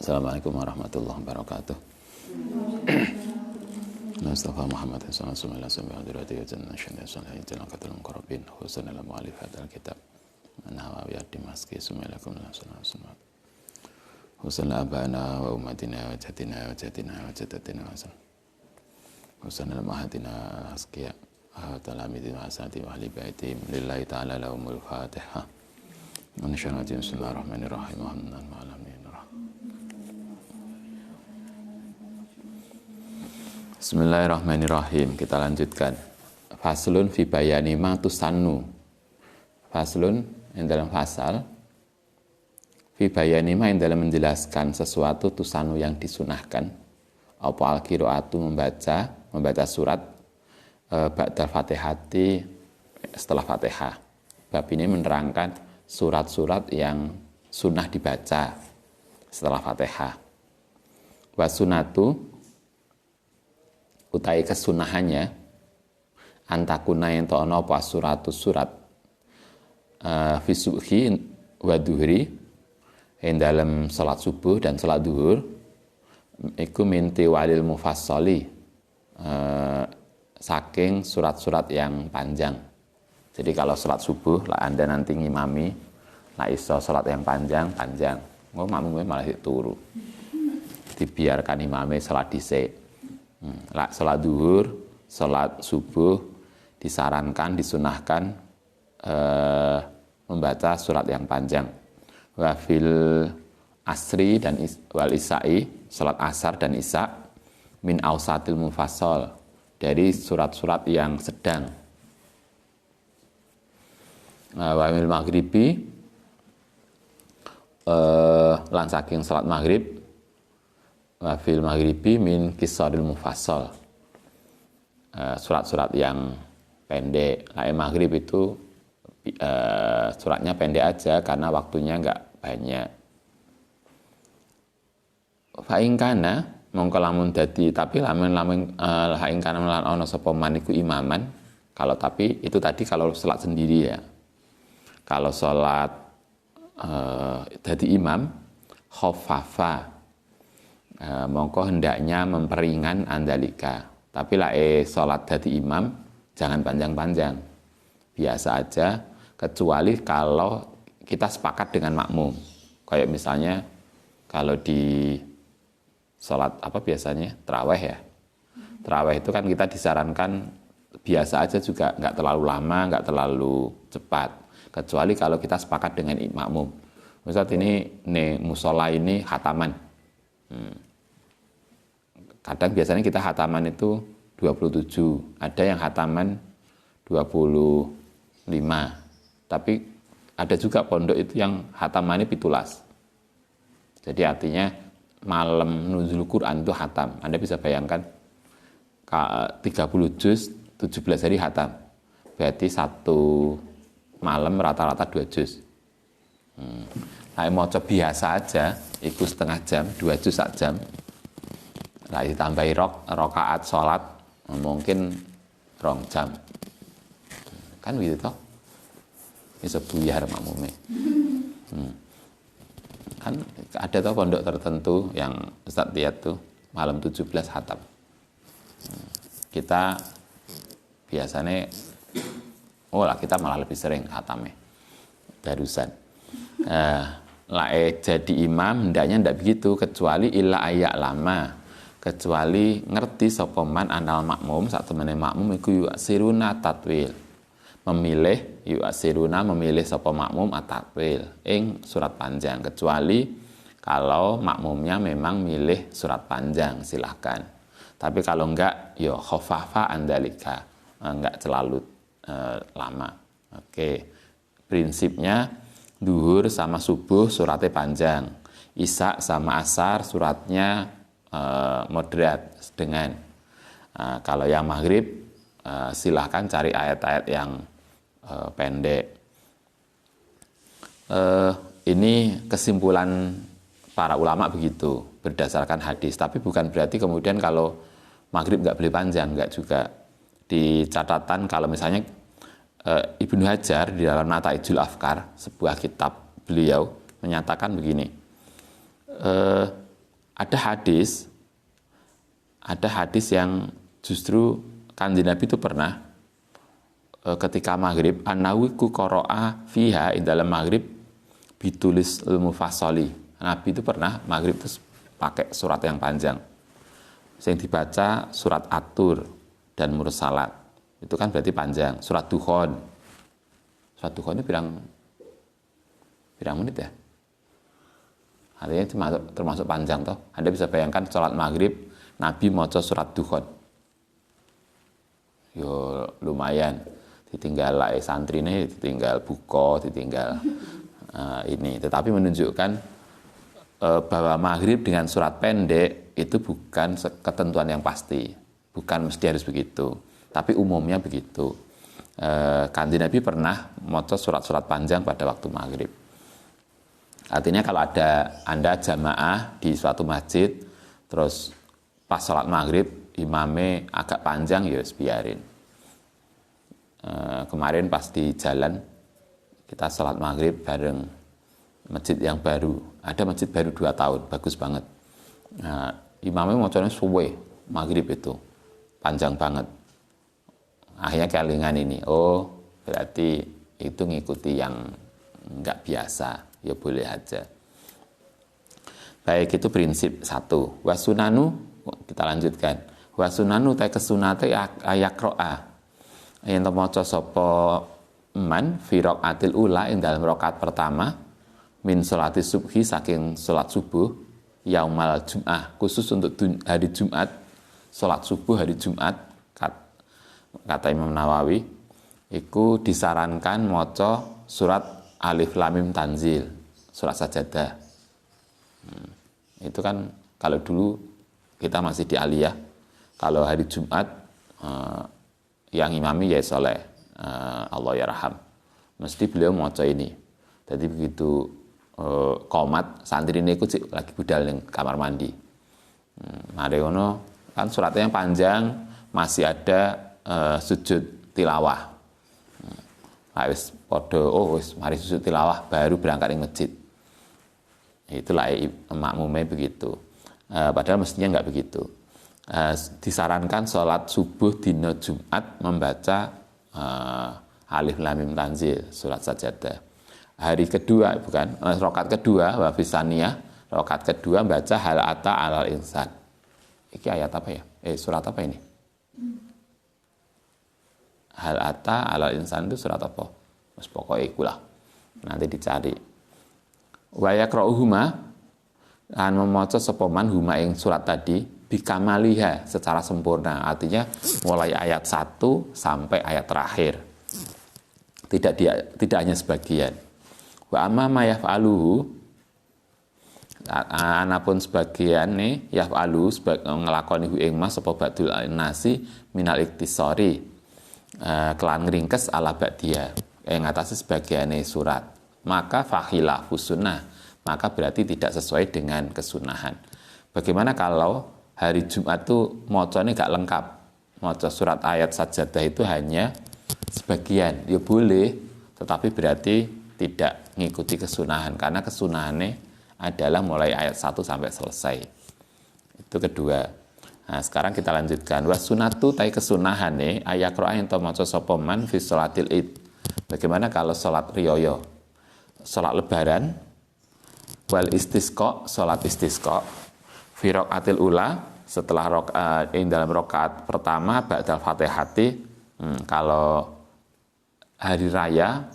Assalamualaikum warahmatullahi wabarakatuh. Mustafa Muhammad sallallahu alaihi wasallam hadirati jannah syannah sallallahu alaihi muqarrabin husnul mu'allif hadzal kitab Nawawi ad-Dimashqi sumailakum sallallahu husnul abana wa ummatina wa jatina wa jatina wa jadatina wa husnul mahatina asqiya talamidin wa asati wa ahli baitim lillahi ta'ala lahumul fatihah. Bismillahirrahmanirrahim. Bismillahirrahmanirrahim. Kita lanjutkan. Faslun fi bayani ma tusannu. Faslun yang dalam fasal fi bayani ma yang dalam menjelaskan sesuatu tusannu yang disunahkan. Apa al-qiraatu membaca surat ba'dal Fatihati setelah Fatihah. Bab ini menerangkan surat-surat yang sunnah dibaca setelah Fatihah. Wasunatu utai kesunahannya antakuna yang to'no apa suratus surat fisubhi wa duhri yang dalam salat subuh dan salat duhur iku minti walil mufassali saking surat-surat yang panjang. Jadi kalau salat subuh lah Anda nanti ngimami lah iso salat yang panjang makmumnya malah turu dibiarkan imamnya salat dhisik. Salat duhur, salat subuh disarankan, disunahkan membaca surat yang panjang. Wa fil asri dan wal isai, salat asar dan isya min ausatil mufassal, dari surat-surat yang sedang. Wa mil maghribi lan saking salat maghrib wa fil maghribi min qisaril mufassal, surat-surat yang pendek. Maghrib itu suratnya pendek aja karena waktunya enggak banyak. Fa in kana mongko lamun dadi, tapi lamun fa in kana lan ana sapa man iku imaman, kalau tapi itu tadi kalau salat sendiri ya. Kalau salat dadi imam khaffafa, mongko hendaknya memperingan andalika. Tapi sholat dadi imam jangan panjang-panjang, biasa aja, kecuali kalau kita sepakat dengan makmum. Kayak misalnya kalau di sholat apa biasanya tarawih ya, tarawih itu kan kita disarankan biasa aja juga, nggak terlalu lama, nggak terlalu cepat, kecuali kalau kita sepakat dengan makmum. Misal ini musola ini khataman, kadang biasanya kita khataman itu 27, ada yang khataman 25, tapi ada juga pondok itu yang khatamannya 17. Jadi artinya malam nuzul Quran itu khatam. Anda bisa bayangkan 30 juz 17 hari khatam, berarti satu malam rata-rata 2 juz. Mau coba biasa aja, itu setengah jam, 2 juz sak jam. Nah, ditambahi rakaat sholat mungkin 2 jam. Kan gitu toh. Bisa buyar makmumnya. Kan ada toh pondok tertentu yang Ustaz lihat tuh malam 17 khatam. Kita biasanya kita malah lebih sering khatamnya. Darusan. Jadi imam hendaknya ndak begitu, kecuali illa ayak lama, kecuali ngerti sapa man anal makmum sak temene makmum iku yu'siruna tatwil, memilih sapa makmum at-tatwil ing surat panjang, kecuali kalau makmumnya memang milih surat panjang silahkan, tapi kalau enggak ya khaffafa andalika, enggak terlalu lama. Oke, prinsipnya duhur sama subuh suratnya panjang, isya sama asar suratnya moderat sedengan. Kalau yang maghrib silahkan cari ayat-ayat yang pendek. Ini kesimpulan para ulama begitu berdasarkan hadis, tapi bukan berarti kemudian kalau maghrib nggak boleh panjang, nggak juga. Di catatan kalau misalnya Ibnu Hajar di dalam Nataijul Afkar, sebuah kitab beliau menyatakan begini, ada hadis yang justru Kanjeng Nabi itu pernah ketika maghrib an-nawi ku qara'a fiha di dalam maghrib bitulis mufassali. Nabi itu pernah maghrib itu pakai surat yang panjang. Yang dibaca surat At-Tur dan Mursalat. Itu kan berarti panjang. Surat Dukhon. Surat Dukhon ini pirang menit ya? Artinya termasuk panjang toh. Anda bisa bayangkan sholat maghrib Nabi maca surat Dukhon. Yo lumayan. Ditinggal santri ini, ditinggal buko, ditinggal ini. Tetapi menunjukkan bahwa maghrib dengan surat pendek itu bukan ketentuan yang pasti. Bukan mesti harus begitu. Tapi umumnya begitu. Kanjeng Nabi pernah maca surat-surat panjang pada waktu maghrib. Artinya kalau ada Anda jamaah di suatu masjid, terus pas sholat maghrib, imamnya agak panjang, ya biarin. Kemarin pas di jalan, kita sholat maghrib bareng masjid yang baru. Ada masjid baru 2 tahun, bagus banget. Imamnya macamnya suwe, maghrib itu, panjang banget. Akhirnya kelingan ini, oh berarti itu ngikuti yang nggak biasa. Ya boleh aja. Baik, itu prinsip 1. Wasunanu, kita lanjutkan. Wasunanu ta kesunate ayakro'a. Yen maca sapa man fi raqatil ula ing dalam rakaat pertama min salati subhi saking salat subuh yaumal jum'ah, khusus untuk hari Jumat, salat subuh hari Jumat, kata Imam Nawawi, iku disarankan maca surat Alif Lam Mim Tanzil, surat Sajadah. Itu kan kalau dulu kita masih di aliyah, kalau hari Jumat yang imami ya soleh, Allah yarham, mesti beliau maca ini. Jadi begitu qomat, santri ini ikut lagi budal yang kamar mandi. Mari ngono kan suratnya yang panjang, masih ada sujud tilawah. Wis padha mari sujud tilawah baru berangkat di masjid. Itulah makmumnya begitu. Padahal mestinya enggak begitu. Disarankan sholat subuh dina Jumat membaca Alif Lam Mim Tanzil, surat Sajadah. Hari kedua rakaat kedua wa fisaniyah, rakaat kedua baca hal ata alal insan. Iki ayat apa ya? Surat apa ini? Hal ata alal insan itu surat apa? Mas pokoknya ikulah. Nanti dicari. Wa yaqra'uhuma an memaca sapa man huma ing surat tadi bikamaliha secara sempurna. Artinya mulai ayat 1 sampai ayat terakhir. Tidak hanya sebagian. Wa amma ma yaf'aluhu, anapun sebagian nih yaf'alu ngelakoni ing mas sapa ba'dul nasi minal iktisari, kelan ngringkes ala ba'diyah yang ngatasi sebagiannya surat, maka fakhilafus sunnah, maka berarti tidak sesuai dengan kesunahan. Bagaimana kalau hari Jumat itu mocone gak lengkap, moco surat ayat Sajadah itu hanya sebagian, ya boleh, tetapi berarti tidak mengikuti kesunahan, karena kesunahannya adalah mulai ayat 1 sampai selesai. Itu kedua. Nah, sekarang kita lanjutkan. Wasunatu tai kesunahane ayakro'a yang maca sapa man fi sholatil id. Bagaimana kalau sholat riyoyo, sholat lebaran, wal istisqa, sholat istisqa, fi raqatil ula, setelah dalam rakaat pertama ba'dal fatihati. Kalau hari raya,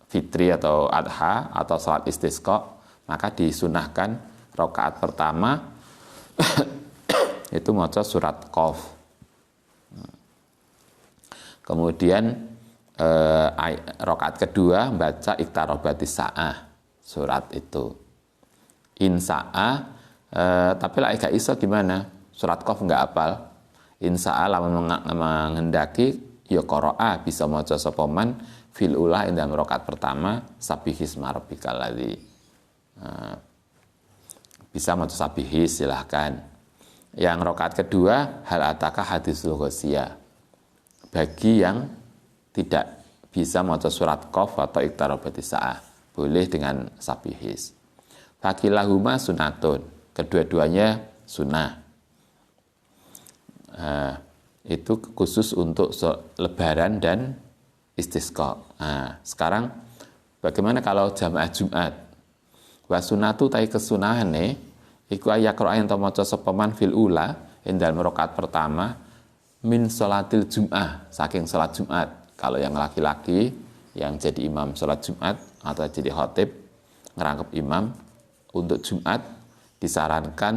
fitri atau adha atau sholat istisqa, maka disunahkan rakaat pertama itu maca surat Qaf. Kemudian rakaat kedua baca iqtarabatis sa'ah, surat itu. Insa'ah, tapi lah gak iso gimana? Surat Qaf enggak hafal. Insa'ah lamun menghendaki ya qara'a bisa maca sapa man fil ula dalam rakaat pertama sabbihisma rabbikal ladzi. Bisa maca sabbihis silahkan. Yang rakaat kedua hal ataka hadisul ghasyiyah. Bagi yang tidak bisa maca surat Qaf atau iqtarabatis sa'ah, boleh dengan sabbihis. Fakilahuma sunatun, kedua-duanya sunnah. Itu khusus untuk lebaran dan istisqa. Sekarang bagaimana kalau jamaah Jumat? Wa sunatu tai kesunahane iku ayaqra yen maca sapa man fil ula ing dalem rakaat pertama min salatil Jum'ah, saking salat Jumat. Kalau yang laki-laki yang jadi imam salat Jumat atau jadi khatib ngerangkep imam untuk Jumat disarankan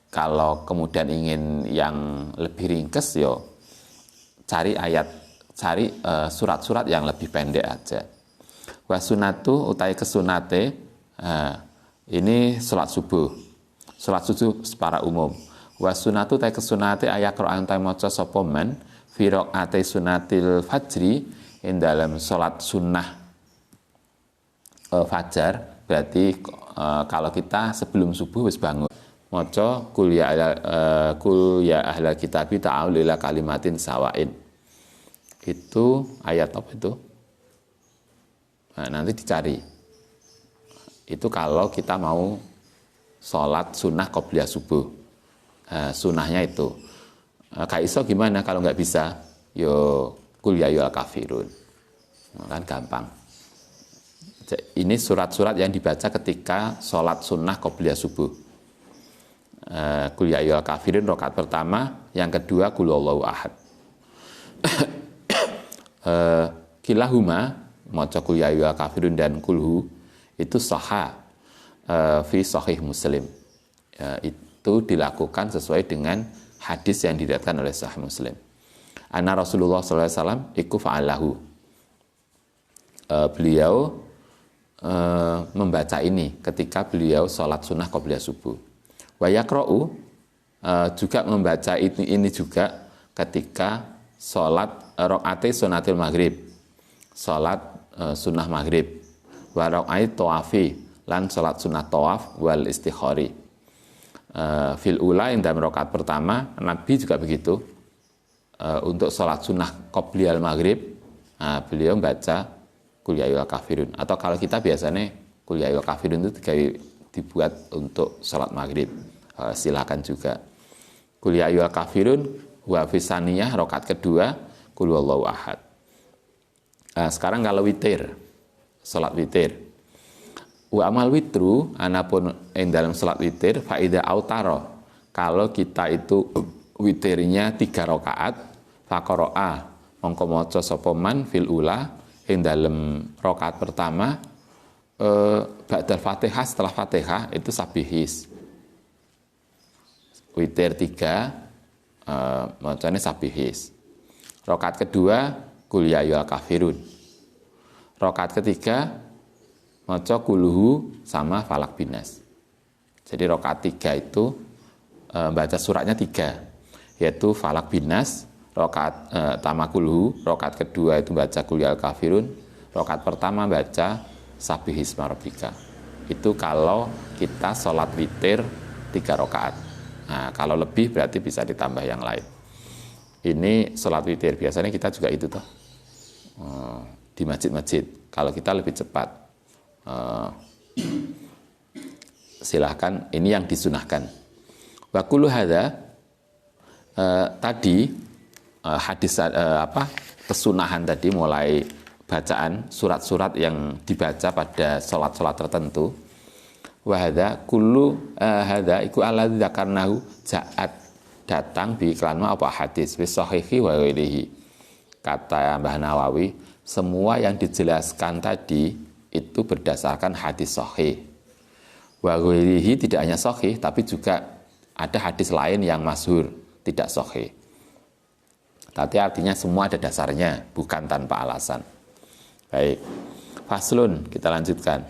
kalau kemudian ingin yang lebih ringkes yo cari surat-surat yang lebih pendek aja. Wa sunatu utai kesunate ini salat subuh. Salat subuh secara umum. Wa sunatu utai kesunate ayat Quran ta maca sapa men fi raqaati sunatil fajri ing dalam salat sunnah fajar, berarti kalau kita sebelum subuh wis bangun maca kul ya ahlal kitabi ta'alu ila kalimatin sawain. Itu ayat apa itu? Nah, nanti dicari. Itu kalau kita mau sholat sunnah qobliyah subuh. Sunnahnya itu. Kak Iso gimana kalau nggak bisa? Yo kul ya ayyuhal kafirun. Kan gampang. Ini surat-surat yang dibaca ketika sholat sunnah qobliyah subuh. Kul ya ayyuhal kafirun rakaat pertama, yang kedua kul huwallahu ahad. Kilahuma maca kul ya ayyuhal kafirun dan kulhu itu sahha fi sahih Muslim. Itu dilakukan sesuai dengan hadis yang diriwayatkan oleh Sahih Muslim. Anna Rasulullah sallallahu alaihi wasallam iku fa'alahu. Beliau membaca ini ketika beliau sholat sunnah qobliyah subuh. Wa yaqra'u juga membaca ini juga ketika sholat rakaat sunatil maghrib, sholat sunnah maghrib, wa rakaat tawafi lan sholat sunnah tawaf wal istikhari. Fil ula yang dalam rakaat pertama Nabi juga begitu. Untuk sholat sunnah qobliyal maghrib, beliau membaca kul ya ayyuhal kafirun. Atau kalau kita biasanya kul ya ayyuhal kafirun itu dibuat untuk sholat maghrib. Silakan juga. Kul ya ayyuhal kafirun wa fisaniyah rakaat kedua kul huwallahu ahad. Sekarang kalau witir, sholat witir. Wa amal witru anapun ing dalam sholat witir faida autaro. Kalau kita itu witirnya 3 rakaat faqara'a mongko maca sapa man fil ula ing dalam rakaat pertama ba'dal Fatihah, setelah Fatihah itu sabihis. Witir 3 macane sabihis. Rakaat kedua kul ya ayyuhal kafirun. Rakaat ketiga maca kulhu sama falak binas. Jadi rakaat 3 itu baca suratnya 3, yaitu falak binas, rakaat tamakulhu, rakaat kedua itu baca kul ya ayyuhal kafirun, rakaat pertama baca sabihisma rabbika. Itu kalau kita sholat witir 3 rakaat. Nah, kalau lebih berarti bisa ditambah yang lain. Ini sholat witir, biasanya kita juga itu toh di masjid-masjid. Kalau kita lebih cepat, silahkan, ini yang disunahkan. Wa kullu hadza tadi hadis kesunahan tadi mulai bacaan surat-surat yang dibaca pada sholat-sholat tertentu. Wa hadza kullu hadza iku alladzi dzakarnahu ja'at, datang bi iklan apa hadis fi sahihi wa ghairihi. Kata Mbah Nawawi, semua yang dijelaskan tadi itu berdasarkan hadis sahih. Wa ghairihi tidak hanya sahih tapi juga ada hadis lain yang masyhur tidak sahih. Tapi artinya semua ada dasarnya, bukan tanpa alasan. Baik. Faslun, kita lanjutkan.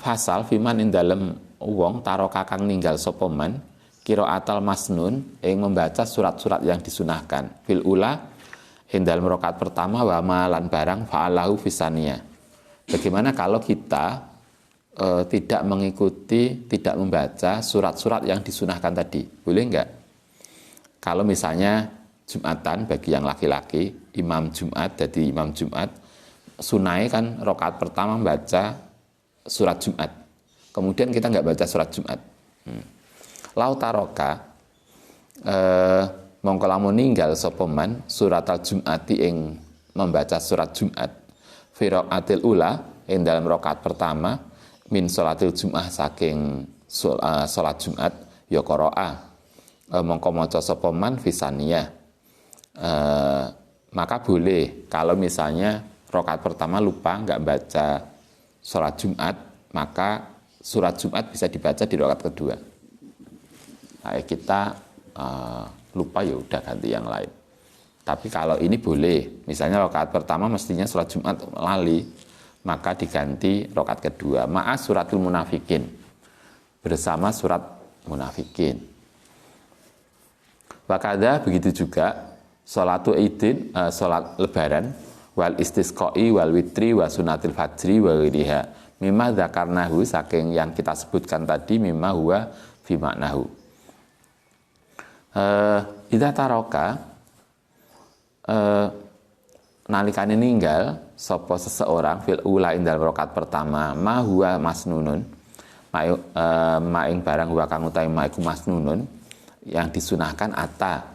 Fasal fiman ing dalem wong taro kakang ninggal sapa man qiraatal masnun ing membaca surat-surat yang disunahkan fil ula ing dalem rakaat pertama wa malan barang fa'alahu fisania. Bagaimana kalau kita tidak mengikuti, tidak membaca surat-surat yang disunahkan tadi? Boleh enggak? Kalau misalnya Jumatan bagi yang laki-laki, imam Jumat, jadi imam Jumat sunai kan rakaat pertama baca surat Jumat. Kemudian kita nggak baca surat Jumat. Lau taroka mongko lamun ninggal sapa man surat al-Jum'ati ing membaca surat Jumat fi raqatil ula ing dalam rakaat pertama min salatil Jum'ah saking salat Jumat ya qira'a mongko maca sapa man fi saniyah. Maka boleh kalau misalnya rakaat pertama lupa nggak baca sholat Jumat, maka surat Jumat bisa dibaca di rakaat kedua. Nah, kita lupa ya udah ganti yang lain. Tapi kalau ini boleh, misalnya rakaat pertama mestinya surat Jumat lali, maka diganti rakaat kedua. Ma'a suratul munafikin, bersama surat munafikin. Wakada begitu juga sholatu idin, sholat lebaran, wal istisqai wal witri wa sunatil fajri wa ghiriha mimma dzakarnahu saking yang kita sebutkan tadi mimma huwa fi maknahu. Idza taraka nalikane ninggal sapa seseorang fil ula ing dalem rakaat pertama ma huwa masnunun ma ing barang huwa kang utahe ma iku masnunun yang disunahkan ata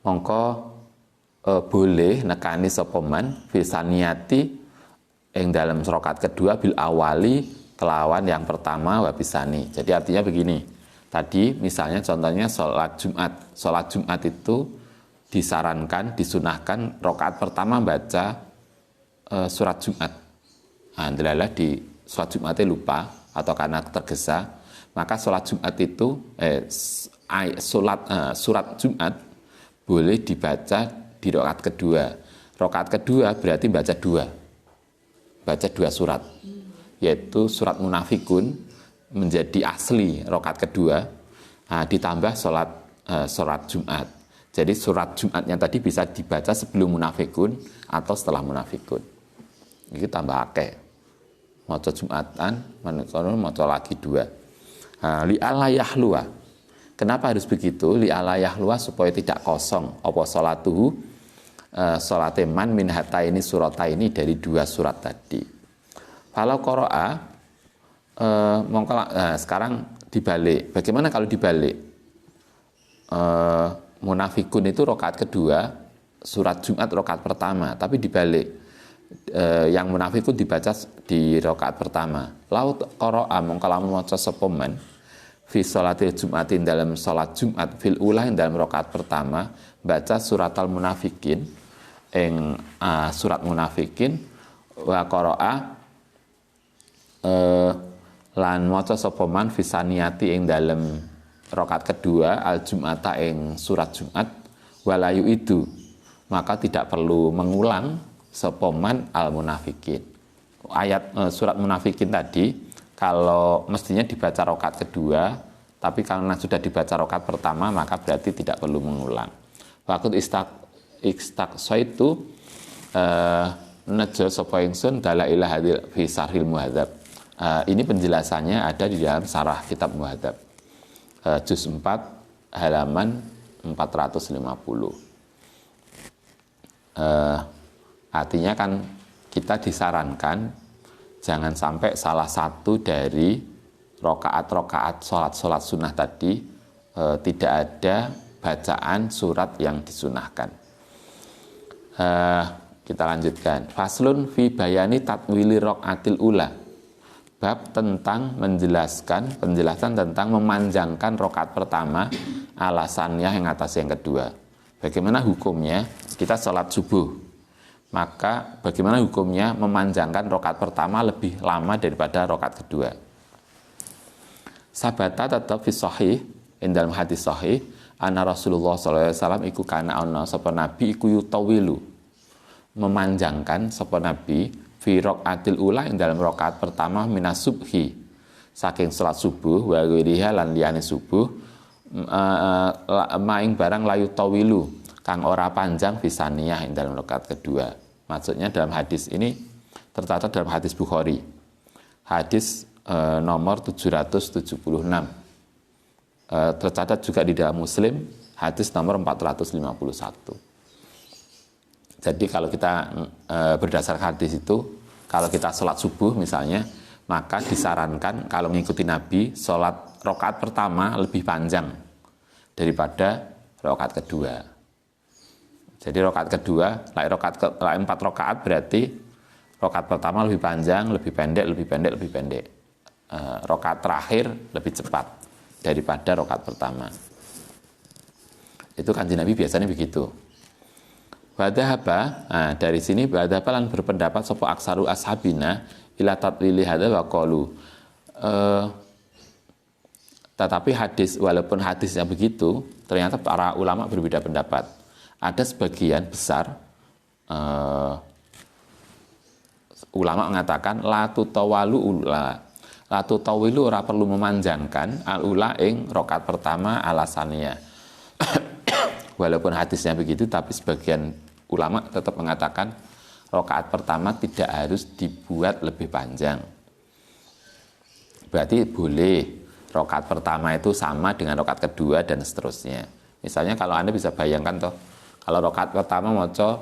mongko boleh nekani sapa man fisaniyati ing dalam rakaat kedua bil awali kelawan yang pertama wa bisani. Jadi artinya begini. Tadi misalnya contohnya sholat Jumat. Sholat Jumat itu disarankan, disunahkan rakaat pertama baca surat Jumat. Alhamdulillah di sholat Jumatnya lupa atau karena tergesa, maka sholat Jumat itu surat Jumat boleh dibaca di rakaat kedua. Rakaat kedua berarti baca dua surat, yaitu surat Munafikun menjadi asli rakaat kedua, ditambah sholat Jumat. Jadi surat Jumatnya tadi bisa dibaca sebelum Munafikun atau setelah Munafikun. Ini tambah akeh. Maca Jumatan, maca lagi dua. Li ala yahlua. Kenapa harus begitu? Li ala yahlua supaya tidak kosong. Apa sholatuhu? Sholat man min hataini surataini dari dua surat tadi. Kalau qira'a sekarang dibalik. Bagaimana kalau dibalik? Munafikun itu rakaat kedua, surat Jumat rakaat pertama, tapi dibalik. Yang Munafikun dibaca di rakaat pertama. Laut qira'a mongko lamun maca sapa man fi sholatil Jumatin dalam sholat Jumat fil ulah dalam rakaat pertama baca surat al-munafikin surat munafikin wa qira'a lan maca sapa man fi saniyati ing dalam rakaat kedua al-Jum'ata ing surat Jumat walayu itu maka tidak perlu mengulang sapa man al-munafikin. Ayat surat munafikin tadi kalau mestinya dibaca rakaat kedua, tapi karena sudah dibaca rakaat pertama maka berarti tidak perlu mengulang. Waqt istaqsaitu najal sapa ingsun dalail hadil fi sarhil muhadzab. Ini penjelasannya ada di dalam sarah kitab muhadzab. Juz 4 halaman 450. Artinya kan kita disarankan jangan sampai salah satu dari rokaat-rokaat sholat sunnah tadi tidak ada bacaan surat yang disunahkan. Kita lanjutkan. Faslun fi bayani tatwili rokaatil ula. Bab tentang penjelasan tentang memanjangkan rokaat pertama alasannya yang atas yang kedua. Bagaimana hukumnya? Kita sholat subuh. Maka bagaimana hukumnya memanjangkan rokaat pertama lebih lama daripada rokaat kedua? Sabata tetap fi sahih, dalam hadis sahih, anna Rasulullah SAW iku kana ana sapa nabi iku yutawilu. Memanjangkan sapa nabi fi raqatil ula ing dalam rakaat pertama minas subhi. Saking salat subuh wa ghiriha lan liyane subuh maing barang layu tawilu kang ora panjang fisaniyah ing dalam rakaat kedua. Maksudnya dalam hadis ini tercatat dalam hadis Bukhari. Hadis nomor 776. Tercatat juga di dalam Muslim hadis nomor 451. Jadi kalau kita berdasarkan hadis itu, kalau kita sholat subuh misalnya, maka disarankan kalau mengikuti Nabi, sholat rakaat pertama lebih panjang daripada rakaat kedua. Jadi rakaat kedua, empat rakaat berarti rakaat pertama lebih panjang, lebih pendek, lebih pendek, lebih pendek. Rakaat terakhir lebih cepat daripada rakaat pertama. Itu Kanjeng Nabi biasanya begitu. Wadahaba, dari sini wadahaba lan berpendapat sapa aksaru ashabina ila tatwili hadza wa qalu. Tetapi walaupun hadisnya begitu, ternyata para ulama berbeda pendapat. Ada sebagian besar ulama mengatakan la tutawilu ora perlu memanjangkan al-ula ing rakaat pertama alasannya. Walaupun hadisnya begitu, tapi sebagian ulama tetap mengatakan rakaat pertama tidak harus dibuat lebih panjang. Berarti boleh rakaat pertama itu sama dengan rakaat kedua dan seterusnya. Misalnya kalau Anda bisa bayangkan toh, kalau rakaat pertama maca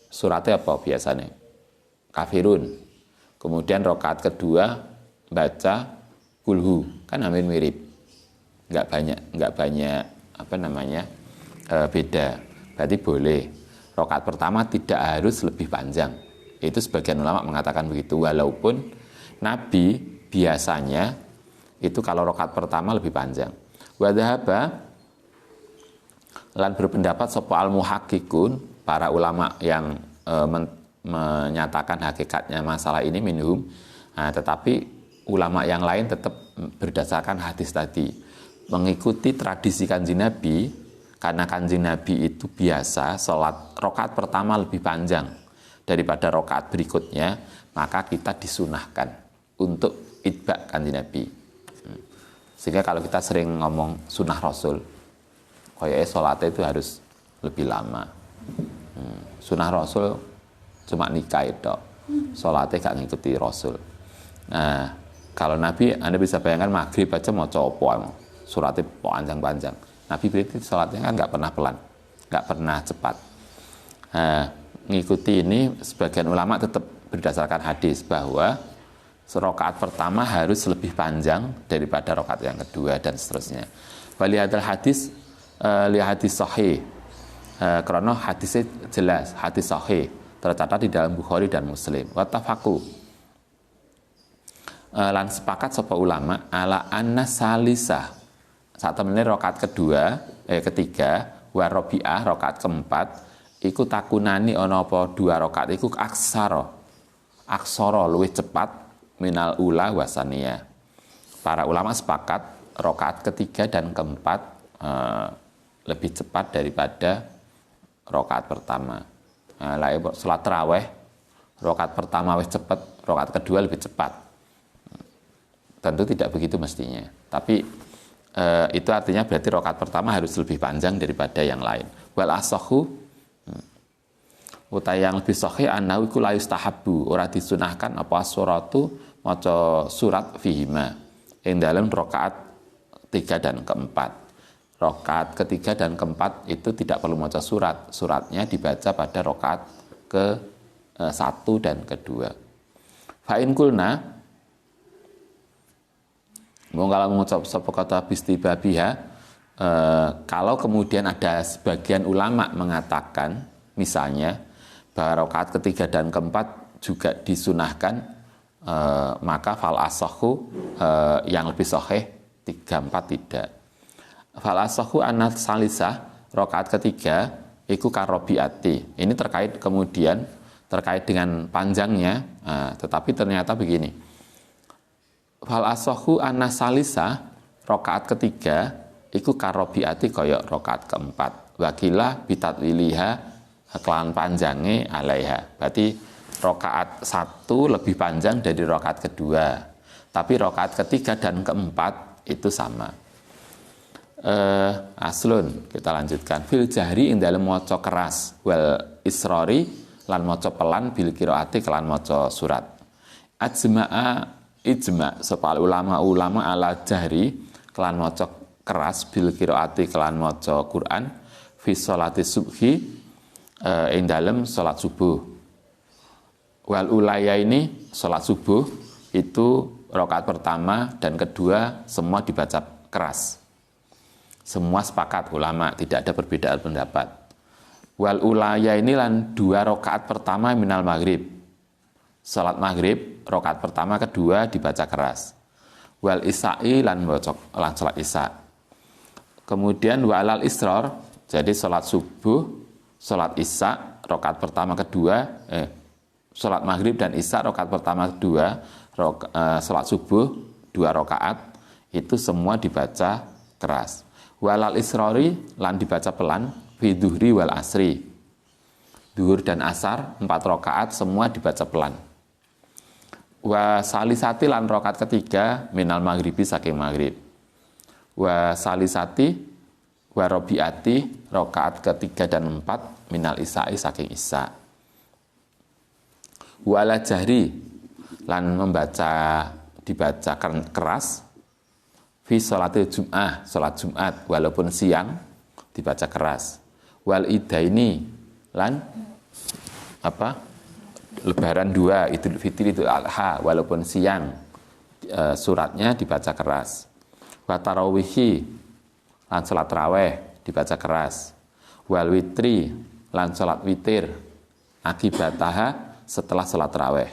suratnya apa biasanya? Kafirun. Kemudian rakaat kedua baca kulhu, kan hampir mirip. Enggak banyak beda. Berarti boleh. Rakaat pertama tidak harus lebih panjang. Itu sebagian ulama mengatakan begitu. Walaupun Nabi biasanya itu kalau rakaat pertama lebih panjang. Wa dhahaba lan berpendapat sapa al-muhaqqiqun, para ulama yang menyatakan hakikatnya masalah ini minhum. Tetapi ulama yang lain tetap berdasarkan hadis tadi, mengikuti tradisi Kanjeng Nabi. Karena Kanjeng Nabi itu biasa sholat rakaat pertama lebih panjang daripada rakaat berikutnya, maka kita disunahkan untuk itba Kanjeng Nabi. Sehingga kalau kita sering ngomong sunnah Rasul, kayaknya sholatnya itu harus lebih lama. Sunnah Rasul cuma nikah itu, sholatnya gak ngikuti Rasul. Nah, kalau Nabi, Anda bisa bayangkan maghrib aja mau coba suratnya panjang-panjang. Nabi berarti sholatnya kan nggak pernah pelan, nggak pernah cepat. Mengikuti ini sebagian ulama tetap berdasarkan hadis bahwa rakaat pertama harus lebih panjang daripada rakaat yang kedua dan seterusnya. Walihadal hadis sahih, karena hadisnya jelas, hadis sahih tercatat di dalam Bukhari dan Muslim. Wattafaku lan sepakat sapa ulama ala anna salisah saat temennya rakaat ketiga wa rabi'ah rakaat keempat iku takunani ana apa dua rakaat iku aksara luwih cepat minal ula wasania. Para ulama sepakat rakaat ketiga dan keempat lebih cepat daripada rakaat pertama. Salat tarawih rakaat pertama lebih cepat, rakaat kedua lebih cepat. Tentu tidak begitu mestinya, tapi itu artinya berarti rakaat pertama harus lebih panjang daripada yang lain. Wal asahhu utai yang lebih sahih annahu iku la yustahabbu, ora disunahkan apa suratu maca surat fihima ing dalam rakaat 3 dan keempat. Rakaat ketiga dan keempat itu tidak perlu maca surat, suratnya dibaca pada rakaat ke-1 dan kedua. Fa in kulna kalau mengucap sapa kata bistibabiha, kalau kemudian ada sebagian ulama mengatakan misalnya bahwa rakaat ketiga dan keempat juga disunahkan, maka fal asahhu yang lebih sahih 3, 4 tidak. Fal asahhu anna salisah rakaat ketiga iku karobiati. Ini terkait dengan panjangnya, tetapi ternyata begini. Fal asahu anna salisa rakaat ketiga iku karobiati koyok rakaat keempat. Wakilah bitatwiliha kelan panjange alaiha. Berarti rakaat 1 lebih panjang dari rakaat kedua. Tapi rakaat ketiga dan keempat itu sama. Aslun, kita lanjutkan. Fil jahri ing dalem maca keras wal israri lan maca pelan bil qiraati kelan maca surat. Ijma sapa ulama ala jahri kelan maca keras bil qiraati kelan maca Quran fi sholati subhi ing dalem salat subuh. Wal ulaya ini salat subuh itu rakaat pertama dan kedua semua dibaca keras. Semua sepakat ulama, tidak ada perbedaan pendapat. Wal ulaya ini lan 2 rakaat pertama minal maghrib. Salat maghrib rakaat pertama kedua dibaca keras. Wal isya'i lan salat isya. Kemudian walal isror, jadi salat subuh, salat isya rakaat pertama kedua, salat maghrib dan isya rakaat pertama kedua, salat subuh 2 rakaat itu semua dibaca keras. Walal isrori lan dibaca pelan, fi duhri wal asri. Duhur dan asar 4 rakaat semua dibaca pelan. Wa salisati lan rakaat ketiga minal maghribi saking maghrib. Wa salisati wa robiati rakaat ketiga dan 4 minal isya'i saking isya. Wala jahri lan dibaca keras fi sholatil jum'ah, sholat Jumat walaupun siang dibaca keras. Wal idaini lan lebaran 2 Idul Fitri Idul Adha walaupun siang suratnya dibaca keras. Wa tarawihi lan salat raweh dibaca keras. Wal witri lan salat witir akibataha setelah salat raweh.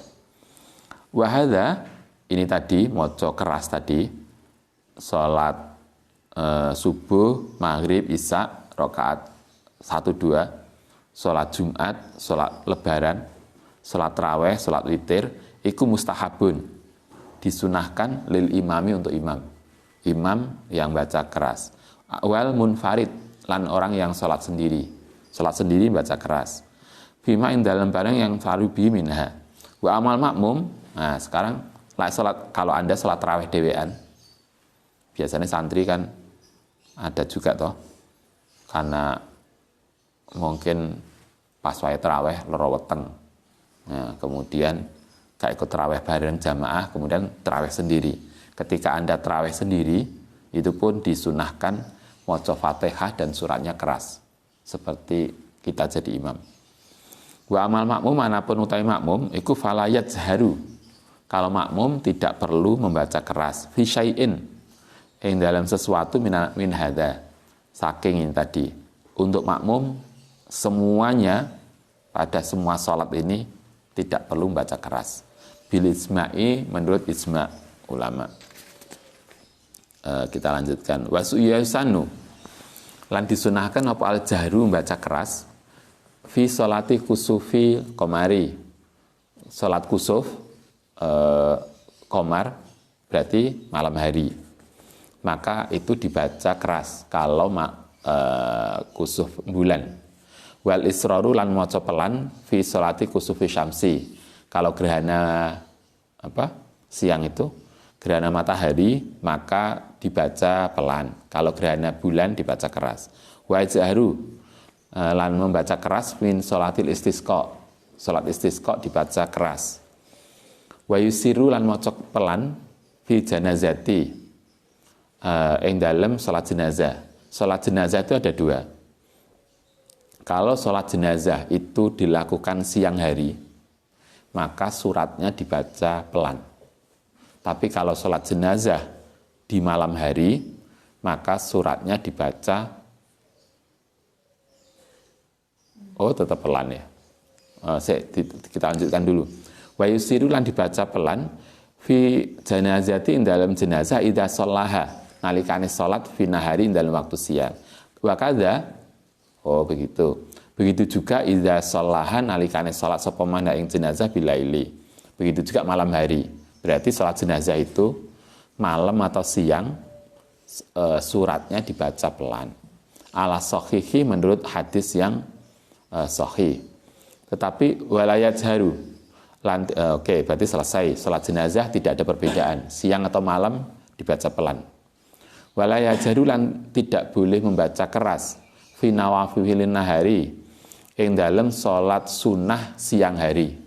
Wa hadza ini tadi maca keras tadi salat subuh, maghrib, isya rakaat 1 2, salat Jumat, salat lebaran, salat raweh, salat witir iku mustahabun, disunahkan lil imami untuk imam yang baca keras. Wal munfarid lan orang yang salat sendiri baca keras. Bima ing dalam barang yang farubi minha. Wa amal makmum. Nah, sekarang kalau Anda salat raweh dewean, biasanya santri kan ada juga toh, karena mungkin pas wae tarawih loro weteng. Nah, kemudian gak ikut tarawih bareng jamaah, kemudian tarawih sendiri. Ketika Anda tarawih sendiri, itu pun disunahkan maca Fatihah dan suratnya keras, seperti kita jadi imam. Wa amal makmum manapun utai makmum, iku falayat zaharu. Kalau makmum tidak perlu membaca keras. Fi syai'in, yang dalam sesuatu min hadza, saking ini tadi. Untuk makmum semuanya pada semua sholat ini tidak perlu membaca keras. Bil ijma'i, menurut ijma' ulama. Kita lanjutkan. Wasuyasanu lan disunahkan apa al jahru membaca keras fi sholati kusufi komari. Sholat kusuf komar berarti malam hari. Maka itu dibaca keras kalau kusuf bulan. Wal israru lan maca pelan fi sholati kusufi syamsi. Kalau gerhana siang itu gerhana matahari maka dibaca pelan. Kalau gerhana bulan dibaca keras. Wa jahru lan membaca keras min sholatil istisqa. Salat istisqa dibaca keras. Wa yusiru lan maca pelan fi janazati. Yang dalam salat jenazah. Salat jenazah itu ada 2. Kalau salat jenazah itu dilakukan siang hari, maka suratnya dibaca pelan. Tapi kalau salat jenazah di malam hari, maka suratnya dibaca tetap pelan ya. Kita lanjutkan dulu. Wa yusiru lan dibaca pelan fi janazati ing dalam jenazah idza shallaha nalikane salat fi nahari ing dalam waktu siang. Wa kadza begitu. Begitu juga idza shallaha nalikane salat sapa man ing jenazah bilaili. Begitu juga malam hari. Berarti salat jenazah itu malam atau siang suratnya dibaca pelan. Ala sahihi menurut hadis yang sahih. Tetapi walayat jaru. Berarti selesai. Salat jenazah tidak ada perbedaan. Siang atau malam dibaca pelan. Walayat jaru lan tidak boleh membaca keras. Fi nawafilin nahari. Ing dalam salat sunnah siang hari.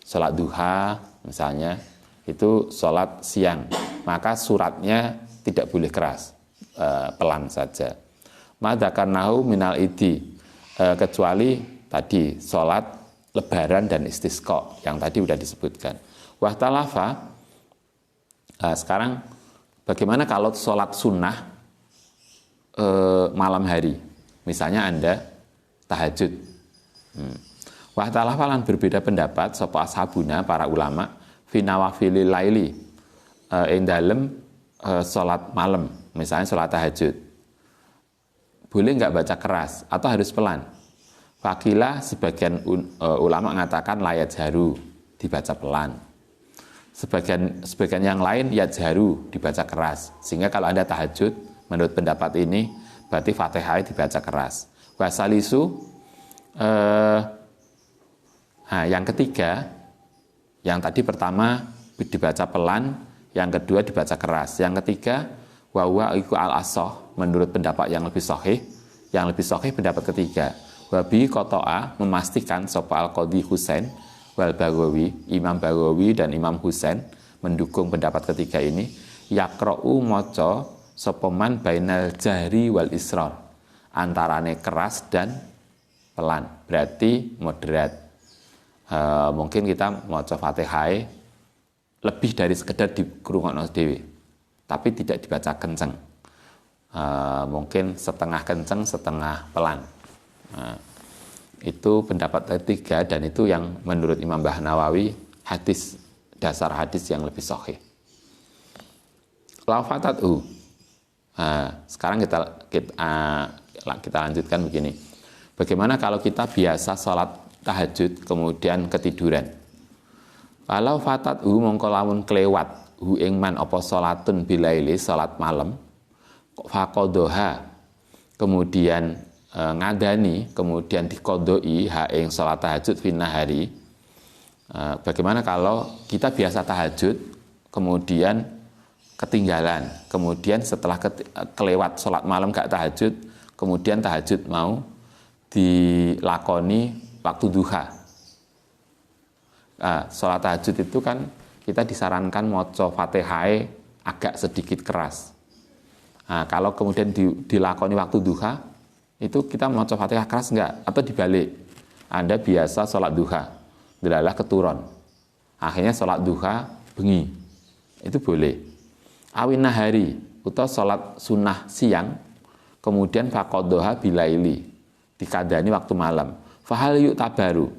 Salat duha misalnya, itu salat siang. Maka suratnya tidak boleh keras. Pelan saja. Madzakarnahu minal idi. kecuali tadi sholat lebaran dan istisqa yang tadi sudah disebutkan. Wahtalafa, sekarang bagaimana kalau sholat sunnah malam hari, misalnya Anda tahajud. Wahtalafa lan berbeda pendapat sapa ashabuna para ulama fi nawafilil laili ing dalem sholat malam, misalnya sholat tahajud. Boleh nggak baca keras atau harus pelan? Fakilah sebagian ulama mengatakan layat jaru dibaca pelan. Sebagian yang lain yat jaru dibaca keras. Sehingga kalau Anda tahajud, menurut pendapat ini berarti Fatihah dibaca keras. Wasalisu yang ketiga, yang tadi pertama dibaca pelan, yang kedua dibaca keras. Yang ketiga, wawa iku al-asoh, menurut pendapat yang lebih sahih pendapat ketiga. Wabi kotoa memastikan sopa al-Qadhi Husain wal Baghawi, Imam Baghawi dan Imam Husain mendukung pendapat ketiga ini. Yakra'u moco sopoman bainal jahri wal israr, antarane keras dan pelan, berarti moderat. Mungkin kita moco Fatihah lebih dari sekedar dikrungokno dhewe, tapi tidak dibaca kenceng. Mungkin setengah kenceng, setengah pelan. Itu pendapat ketiga, dan itu yang menurut Imam Bahnawawi hadis, dasar hadis yang lebih sahih. Lafatatu. Sekarang kita lanjutkan begini. Bagaimana kalau kita biasa sholat tahajud kemudian ketiduran? Kalau fatatu mongko lamun kelewat hu ing man apa sholatun bilaili, sholat malam, faqadha kemudian ngadani, kemudian dikodoi ha ing sholat tahajud finna hari. Bagaimana kalau kita biasa tahajud kemudian ketinggalan, kemudian setelah kelewat sholat malam gak tahajud, kemudian tahajud mau dilakoni waktu duha. Sholat tahajud itu kan kita disarankan maca Fatihah agak sedikit keras. Kalau kemudian dilakoni waktu duha, itu kita maca Fatihah keras enggak? Atau dibalik, Anda biasa sholat duha, delalah keturun, akhirnya sholat duha bengi, itu boleh. Awin nahari, atau sholat sunnah siang, kemudian faqadha bilaili, dikadani waktu malam. Fahal yuk tabaru,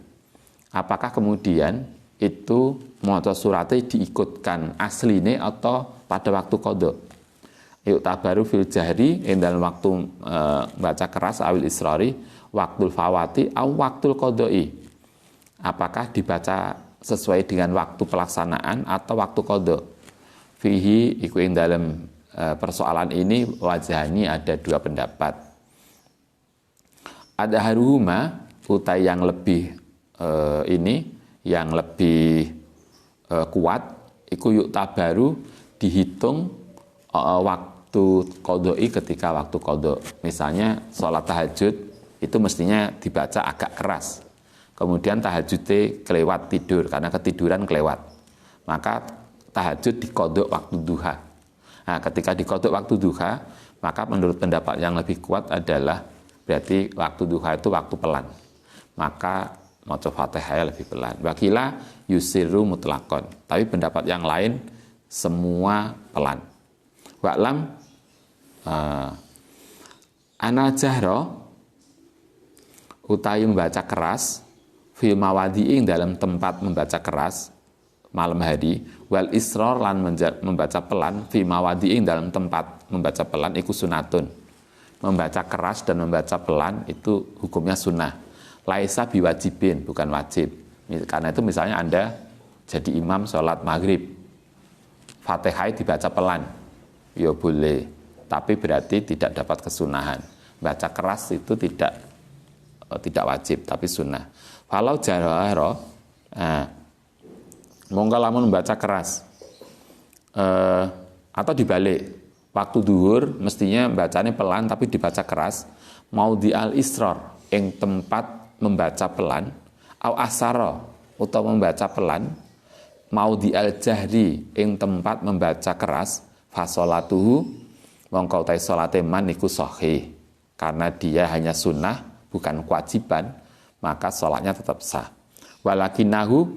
apakah kemudian itu maca suratnya diikutkan asline atau pada waktu qadha? Yuk tabaru fil jahri, dalam waktu baca keras, awil israri, waktul fawati, aw waktul qadai. Apakah dibaca sesuai dengan waktu pelaksanaan atau waktu qadha? Fihi iku ing dalam persoalan ini wajahani ada dua pendapat. Ada haruhuma utai yang lebih yang lebih kuat iku yuk tabaru dihitung waktu qadai ketika waktu qadha. Misalnya sholat tahajud itu mestinya dibaca agak keras, kemudian tahajudnya kelewat tidur karena ketiduran kelewat, maka tahajud dikodok waktu duha. Ketika dikodok waktu duha, maka menurut pendapat yang lebih kuat adalah berarti waktu duha itu waktu pelan, maka maca Fatihah lebih pelan. Wakila yusiru mutlakon, tapi pendapat yang lain semua pelan. Wa'lam ana jahro utawi membaca keras fil mawadi'in dalam tempat membaca keras malam hari, wal israr lan membaca pelan fi mawadi'in dalam tempat membaca pelan iku sunatun. Membaca keras dan membaca pelan itu hukumnya sunnah. Laisa biwajibin, bukan wajib. Karena itu misalnya Anda jadi imam sholat maghrib, Fatihah dibaca pelan, ya boleh, tapi berarti tidak dapat kesunahan. Baca keras itu tidak wajib, tapi sunnah. Falau jarahro, monggo lamun membaca keras, atau dibalik, waktu duhur mestinya bacanya pelan tapi dibaca keras, mau di al israr yang tempat membaca pelan, au asaro atau membaca pelan, mau di al jahri yang tempat membaca keras, fasolatuhu mongko utai salate man iku sahih, karena dia hanya sunnah bukan kewajiban, maka sholatnya tetap sah. Walakinahu,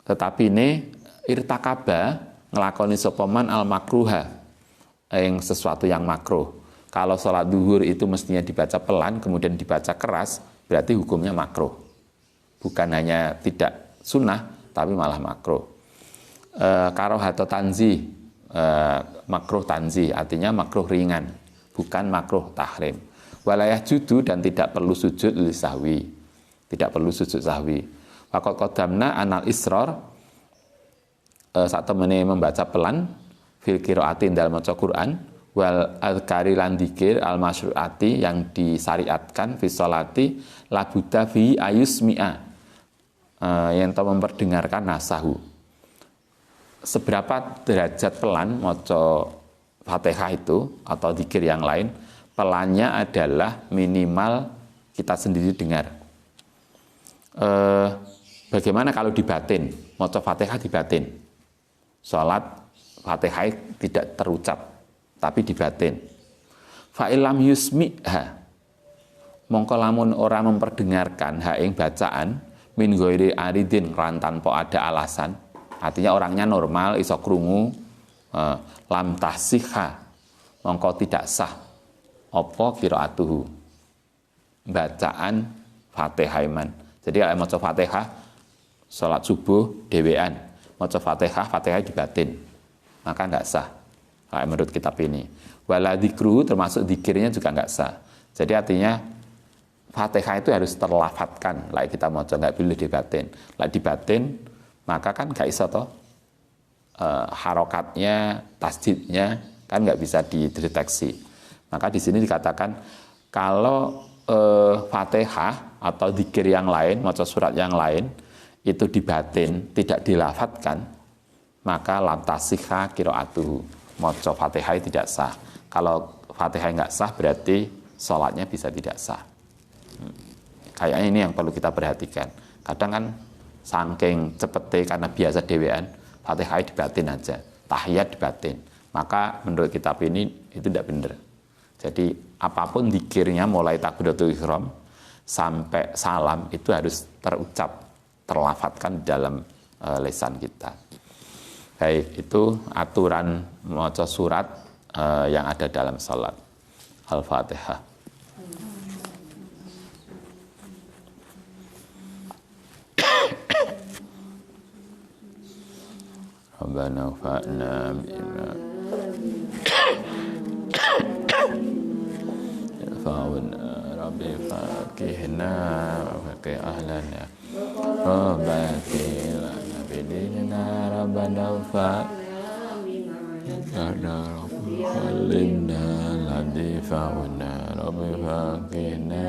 tetapi ini irtakaba ngelakoni sopaman al makruha, yang sesuatu yang makruh. Kalau sholat duhur itu mestinya dibaca pelan, kemudian dibaca keras, berarti hukumnya makruh. Bukan hanya tidak sunnah, tapi malah makruh. Karohato tanzih, makruh tanzih, artinya makruh ringan, bukan makruh tahrim. Walayah judu, dan tidak perlu sujud lisahwi, tidak perlu sujud sahwi. Wakot kodamna anal isror, saat temene membaca pelan, fil qiraatin dalam maca Quran, wal adhkari lan dzikir al masyruati yang disyariatkan fi sholati labuda fi ayusmi'a, yang tahu memperdengarkan nasahu. Seberapa derajat pelan maca Fatihah itu atau dzikir yang lain, pelannya adalah minimal kita sendiri dengar. Bagaimana kalau dibatin, maca Fatihah dibatin, sholat Fatihah tidak terucap, tapi dibatin. Fa'ilam yusmi'ha, mongko lamun ora memperdengarkan ha ing bacaan min ghairi aridin ran tanpa ada alasan, artinya orangnya normal iso krungu, lam tahsiha, mongko tidak sah apa qiraatuhu, bacaan Fatihah iman. Jadi kalau maca Fatihah salat subuh dhewean, maca Fatihah, Fatihah dibatin, maka enggak sah. Nah, menurut kitab ini. Wala dzikru, termasuk dzikirnya juga enggak sah. Jadi artinya Fatihah itu harus terlafadzkan, like kita maca, enggak boleh dibatin. Like dibatin, maka kan enggak iso toh harokatnya, tasdidnya kan enggak bisa dideteksi. Maka di sini dikatakan kalau Fatihah atau dzikir yang lain, maca surat yang lain itu dibatin, tidak dilafadzkan, maka lam tasihha qiraatuhu, maca Fatihah tidak sah. Kalau Fatihah enggak sah berarti sholatnya bisa tidak sah. Kayaknya ini yang perlu kita perhatikan. Kadang kan saking cepete karena biasa dhewean, Fatihah dibatin aja, tahiyat dibatin. Maka menurut kitab ini itu tidak benar. Jadi apapun dzikirnya mulai takbiratul ihram sampai salam itu harus terucap, terlafadzkan dalam lisan kita. Baik, itu aturan maca surat yang ada dalam salat. Al-Fatihah. Rabbana fa'na bima fa'una rabbi faqihna wa faqih ahlana Rabbana bidina Rabbana fa'na khalimna ladhi fa'una rabbi faqihna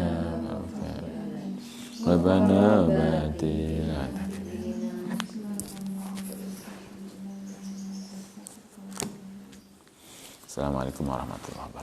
Rabbana batina. Assalamualaikum warahmatullahi wabarakatuh.